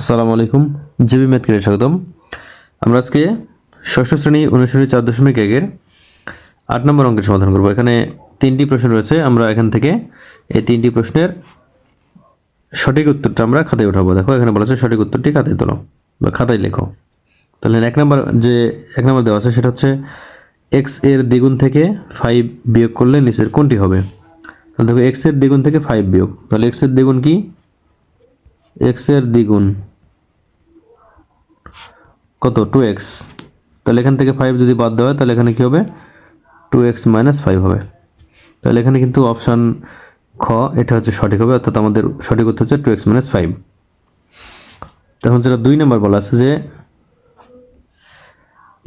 আসসালামু আলাইকুম, GB math ক্লাসে স্বাগতম। আমরা আজকে ষষ্ঠ শ্রেণী অনুশীলনী 4.1 8 নম্বর অঙ্কের সমাধান করব। এখানে 3টি প্রশ্ন রয়েছে। আমরা এখান থেকে এই 3টি প্রশ্নের সঠিক উত্তরটা আমরা খাতায় উঠাবো। দেখো এখানে বলা আছে সঠিক উত্তরটি খাতায় তোলো বা খাতায় লেখো। তাহলে এক নম্বর দেওয়া আছে সেটা হচ্ছে x এর দ্বিগুণ থেকে 5 বিয়োগ করলে নিচের কোনটি হবে। তাহলে দেখো x এর দ্বিগুণ থেকে 5 বিয়োগ, তাহলে x এর দ্বিগুণ কি? x এর দ্বিগুণ কত? 2x। তাহলে এখান থেকে 5 যদি বাদ দেওয়া হয় তাহলে এখানে কি হবে? 2x - 5 হবে। তাহলে এখানে কিন্তু অপশান খ এটা হচ্ছে সঠিক হবে, অর্থাৎ আমাদের সঠিক উত্তর হচ্ছে 2x - 5। তখন যেটা 2 নম্বর বলা আছে যে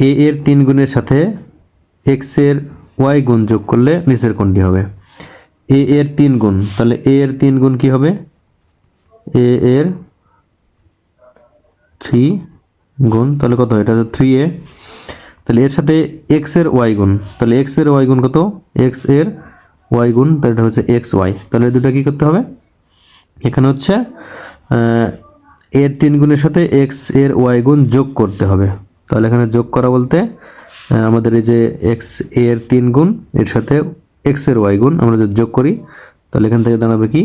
a এর 3 গুণের সাথে x এর y গুণ যোগ করলে নিচের কোনটি হবে। a এর 3 গুণ, তাহলে a এর 3 গুণ কি হবে? a এর 3 গুণ, তাহলে কত? এটা হচ্ছে 3a। তাহলে এর সাথে x এর y গুণ, তাহলে x এর y গুণ কত? x এর y গুণ, তাহলে এটা হচ্ছে xy। তাহলে দুটো কি করতে হবে? এখানে হচ্ছে এর 3 গুণের সাথে x এর y গুণ যোগ করতে হবে। তাহলে এখানে যোগ করা বলতে আমাদের এই যে x এর 3 গুণ এর সাথে x এর y গুণ আমরা যদি যোগ করি তাহলে এখান থেকে দাঁড়াবে কি?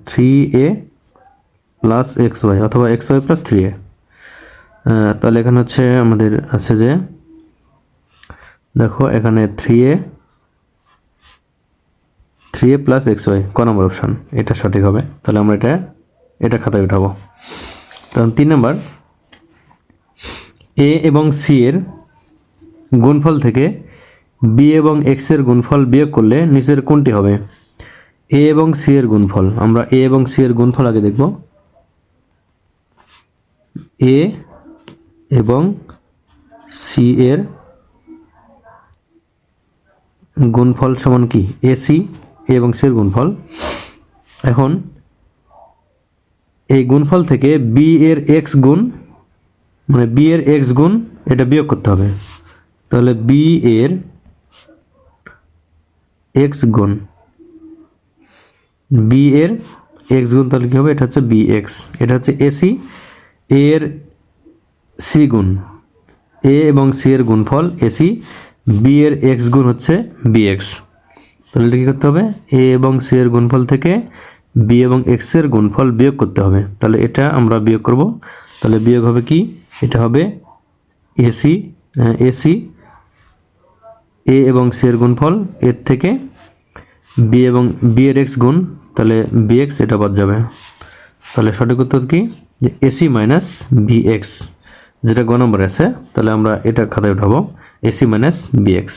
3a প্লাস xy অথবা xy প্লাস 3a। তাহলে এখানে হচ্ছে আমাদের আছে যে দেখো এখানে 3a প্লাস xy, ক নম্বর অপশান এটা সঠিক হবে। তাহলে আমরা এটা খাতায় উঠাবো। তখন 3 নম্বর, a এবং c এর গুণফল থেকে b এবং x এর গুণফল বিয়োগ করলে নিচের কোনটি হবে। a এবং c এর গুণফল, আমরা a এবং c এর গুণফল আগে দেখব। a এবং c এর গুণফল সমান কি? ac, a এবং c এর গুণফল। এখন এই গুণফল থেকে b এর x গুণ, মানে b এর x গুণ এটা বিয়োগ করতে হবে। তাহলে b এর x গুণ, b এর x গুণ তাহলে কি হবে? এটা হচ্ছে bx। এটা হচ্ছে ac, a এর c গুণ, a এবং c এর গুণফল ac, b এর x গুণ হচ্ছে bx। তাহলে এটা কি করতে হবে? a এবং c এর গুণফল থেকে b এবং x এর গুণফল বিয়োগ করতে হবে। তাহলে এটা আমরা বিয়োগ করব। তাহলে বিয়োগ হবে কি? এটা হবে ac, a এবং c এর গুণফল, এর থেকে b এবং b এর x গুণ, তাহলে bx এটা বাদ যাবে। তাহলে সঠিক উত্তর কি? যে ac - bx, যেটা গ নম্বরে আছে। তাহলে আমরা এটা খাতায় উঠাবো, ac - bx।